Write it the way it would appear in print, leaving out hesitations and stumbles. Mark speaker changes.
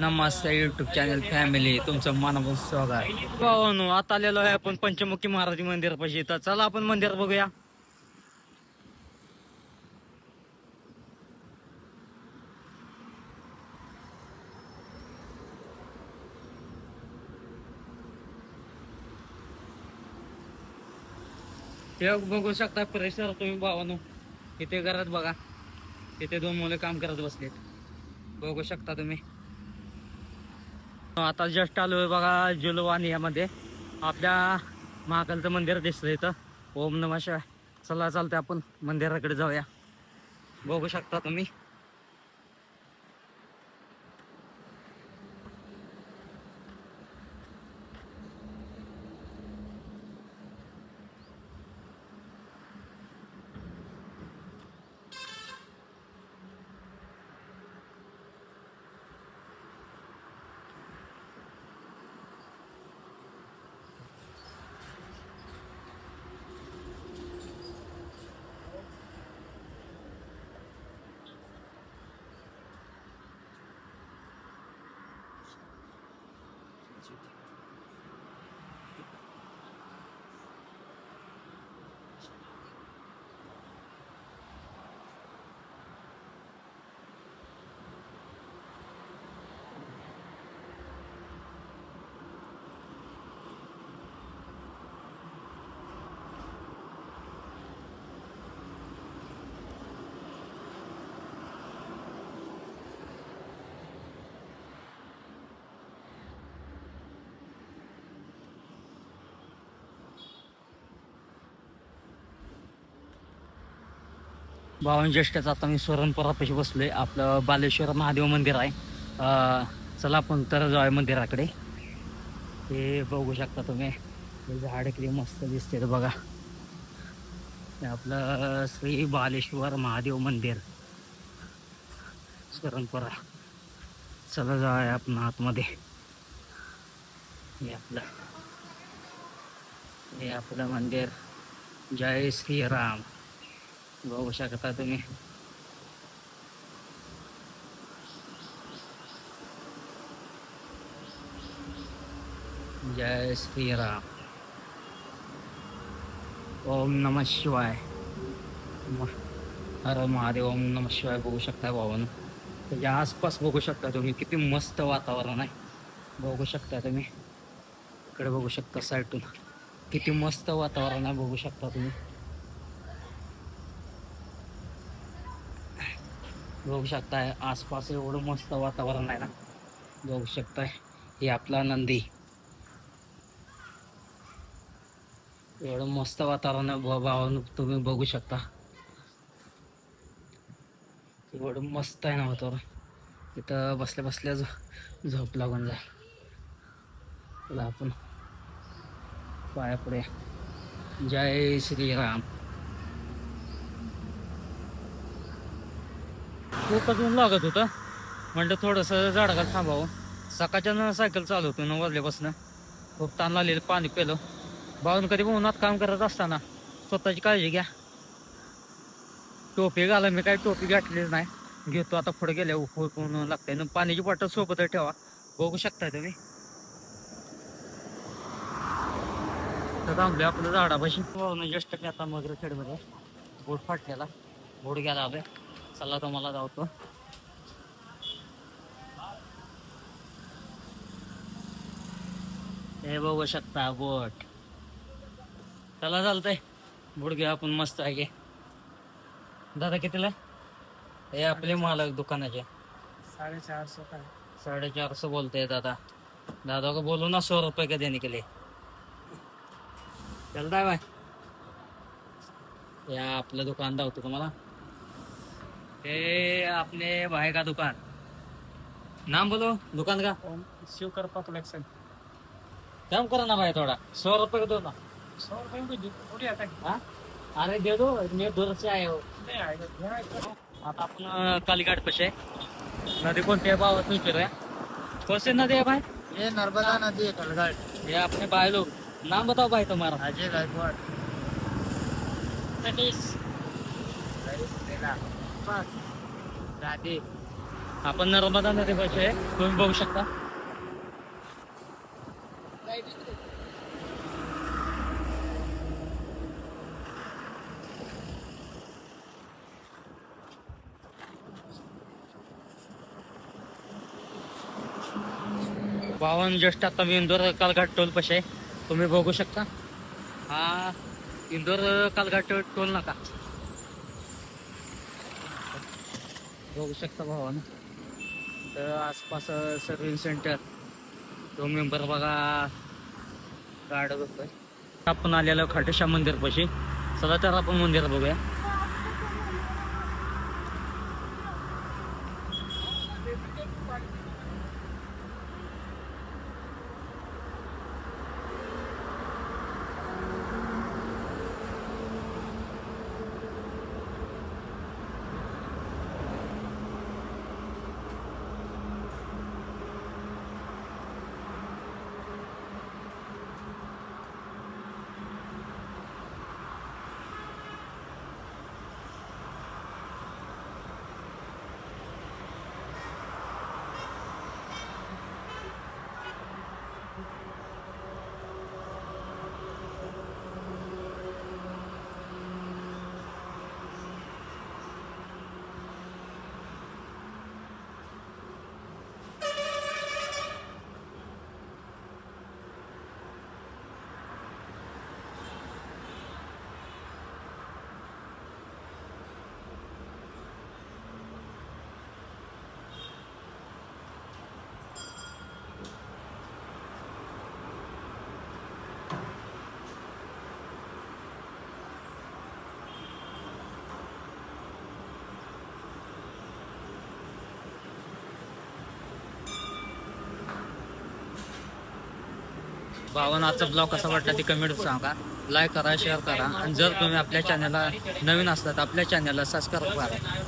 Speaker 1: नमस्ते YouTube channel family, तुमचं मनापासून स्वागत आहे. भावानो, आता आलेलो आहे आपण पंचमुखी महाराज मंदिर पाशी. तर चला आपण मंदिर बघूया. ते बघू शकता परिसर तुम्ही भावानो. इथे घरात बघा, इथे दोन मुले काम करत बसलेत, बघू शकता तुम्ही. आता जस्ट आलोय बघा जुलवानी यामध्ये. आपल्या महाकालचं मंदिर दिसतंय इथं. ओम नमः शिवाय. चला चालतंय आपण मंदिराकडे जाऊया. बघू शकता तुम्ही. भावन ज्येष्ठच आता मी स्वरणपुरापाशी बसलोय. आपलं बालेश्वर महादेव मंदिर आहे. चला आपण तर जाऊया मंदिराकडे. हे बघू शकता तुम्ही, हे झाड किती मस्त दिसते बघा. हे आपलं श्री बालेश्वर महादेव मंदिर स्वरणपुरा. चला जाऊया आपण आतमध्ये. हे आपलं मंदिर. जय श्रीराम. बघू शकता तुम्ही. जय श्रीराम. ओम नमः शिवाय. हर महादेव. ओम नमः शिवाय. बघू शकता भावानं. त्याच्या आसपास बघू शकता तुम्ही किती मस्त वातावरण आहे. बघू शकता तुम्ही. इकडे बघू शकता साईडून किती मस्त वातावरण आहे. बघू शकता तुम्ही. बघू शकताय आसपास एवढं मस्त वातावरण आहे ना. बघू शकताय हे आपला नंदी. एवढं मस्त वातावरण आहे भावानं, तुम्ही बघू शकता. एवढं मस्त आहे ना वातावरण. इथं बसल्या बसल्या झोप लागून जाय. चला आपण पाया पुढे. जय श्रीराम. खूपच ऊन लागत होतं, म्हणलं थोडंसं झाडाखाली थांबावं. सकाळच्या सायकल चालू होतो 9 वाजल्यापासून. खूप ताण लागलेलं, पाणी पेलं. भाऊन कधी उन्हात काम करत असताना स्वतःची काळजी घ्या. टोपी घाला. मी काही टोपी घातलीच नाही. घेतो आता पुढे गेल्या. खूप ऊन लागतंय. पाण्याची बॉटल सोबत ठेवा. बघू शकताय तुम्ही. तर थांबले आपलं झाडापाशी. जस्ट मी आता मगर खेडमध्ये बोट फाटलेला, बोट घ्यायला आलोय. चला तुम्हाला जावतो. हे बघू शकता बोट. चला चालतंय, बोट घ्या आपण. मस्त आहे. दादा कितीला? हे आपले मालक दुकानाचे
Speaker 2: 450 का
Speaker 1: 450 बोलते दादा. दादा को बोलो ना 100 रुपये का देने के लिए. चलता है भाई. या आपलं दुकान दावतो तुम्हाला. हे अपने भाई का दुकान. नाम बोलो दुकान का.
Speaker 2: शिवकृपा कलेक्शन.
Speaker 1: कम करो ना भाई, थोड़ा 100 रुपये का दो ना.
Speaker 2: 100 रुपये में थोड़ी आता है.
Speaker 1: हाँ अरे दे दो, मैं दूर से आए हो.
Speaker 2: नहीं आएगा.
Speaker 1: आता आपण कालीघाट पशे. नदी कोणती आहे भावात विचारूया. कौन नदी है भाई?
Speaker 2: ये नर्मदा नदी है कलघाट.
Speaker 1: ये अपने भाई लोग. नाम बताओ भाई तुम्हारा.
Speaker 2: अजय गायकवाड़.
Speaker 1: सतीश.
Speaker 2: राधे.
Speaker 1: आपण नर्मदा नदीपाशी आहे, तुम्ही बघू शकता. भावान जस्ट आता मी इंदोर कालघाट टोल पाशी आहे, तुम्ही बघू शकता. हा इंदोर कालघाट टोल नाका बघू शकता भावानं. तर आसपास सर्व्हिस सेंटर तो मेंबर बघा गाड बघतोय. आपण आलेलो खाटूश्याम मंदिर पाशी. चला तर आपण मंदिर बघूया. भावानं आजचा ब्लॉग कसा वाटला ते कमेंट सांगा. लाईक करा, शेअर करा आणि जर तुम्ही आपल्या चॅनलला नवीन असतात आपल्या चॅनलला सबस्क्राईब करा.